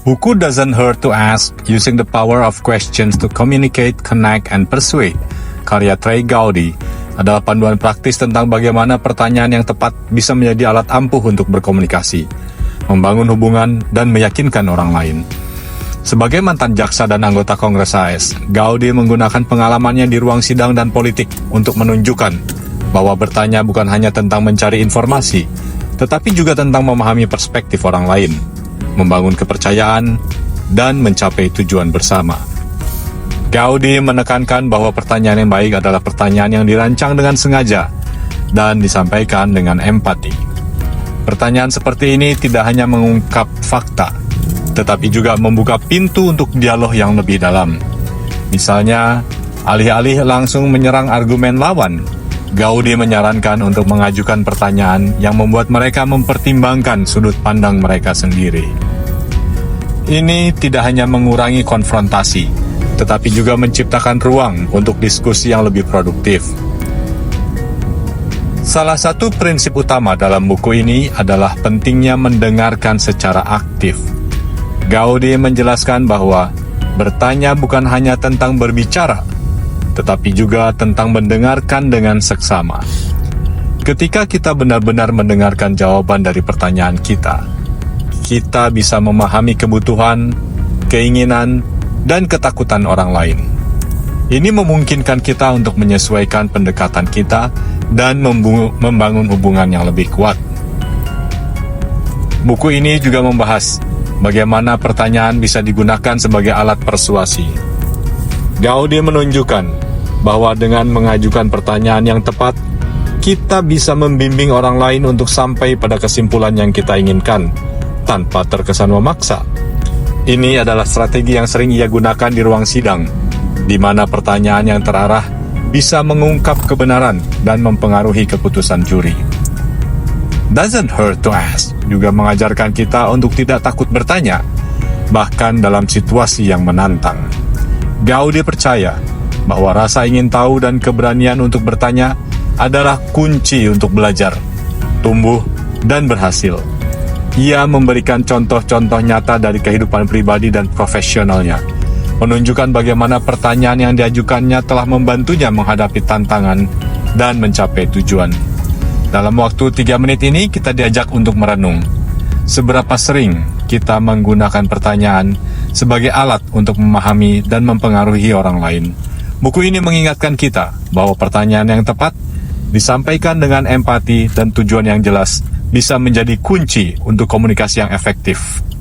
Buku Doesn't Hurt to Ask, Using the Power of Questions to Communicate, Connect, and Persuade, karya Trey Gowdy, adalah panduan praktis tentang bagaimana pertanyaan yang tepat bisa menjadi alat ampuh untuk berkomunikasi, membangun hubungan, dan meyakinkan orang lain. Sebagai mantan jaksa dan anggota Kongres AS, Gowdy menggunakan pengalamannya di ruang sidang dan politik untuk menunjukkan bahwa bertanya bukan hanya tentang mencari informasi, tetapi juga tentang memahami perspektif orang lain, membangun kepercayaan, dan mencapai tujuan bersama. Gowdy menekankan bahwa pertanyaan yang baik adalah pertanyaan yang dirancang dengan sengaja dan disampaikan dengan empati. Pertanyaan seperti ini tidak hanya mengungkap fakta, tetapi juga membuka pintu untuk dialog yang lebih dalam. Misalnya, alih-alih langsung menyerang argumen lawan, Gowdy menyarankan untuk mengajukan pertanyaan yang membuat mereka mempertimbangkan sudut pandang mereka sendiri. Ini tidak hanya mengurangi konfrontasi, tetapi juga menciptakan ruang untuk diskusi yang lebih produktif. Salah satu prinsip utama dalam buku ini adalah pentingnya mendengarkan secara aktif. Gowdy menjelaskan bahwa bertanya bukan hanya tentang berbicara, tetapi juga tentang mendengarkan dengan seksama. Ketika kita benar-benar mendengarkan jawaban dari pertanyaan kita bisa memahami kebutuhan, keinginan, dan ketakutan orang lain. Ini memungkinkan kita untuk menyesuaikan pendekatan kita dan membangun hubungan yang lebih kuat. Buku ini juga membahas bagaimana pertanyaan bisa digunakan sebagai alat persuasi. Gowdy menunjukkan bahwa dengan mengajukan pertanyaan yang tepat, kita bisa membimbing orang lain untuk sampai pada kesimpulan yang kita inginkan, tanpa terkesan memaksa. Ini adalah strategi yang sering ia gunakan di ruang sidang, di mana pertanyaan yang terarah bisa mengungkap kebenaran dan mempengaruhi keputusan juri. Doesn't Hurt to Ask juga mengajarkan kita untuk tidak takut bertanya, bahkan dalam situasi yang menantang. Gowdy percaya bahwa rasa ingin tahu dan keberanian untuk bertanya adalah kunci untuk belajar, tumbuh, dan berhasil. Ia memberikan contoh-contoh nyata dari kehidupan pribadi dan profesionalnya, menunjukkan bagaimana pertanyaan yang diajukannya telah membantunya menghadapi tantangan dan mencapai tujuan. Dalam waktu 3 menit ini kita diajak untuk merenung. Seberapa sering kita menggunakan pertanyaan sebagai alat untuk memahami dan mempengaruhi orang lain? Buku ini mengingatkan kita bahwa pertanyaan yang tepat, disampaikan dengan empati dan tujuan yang jelas, bisa menjadi kunci untuk komunikasi yang efektif.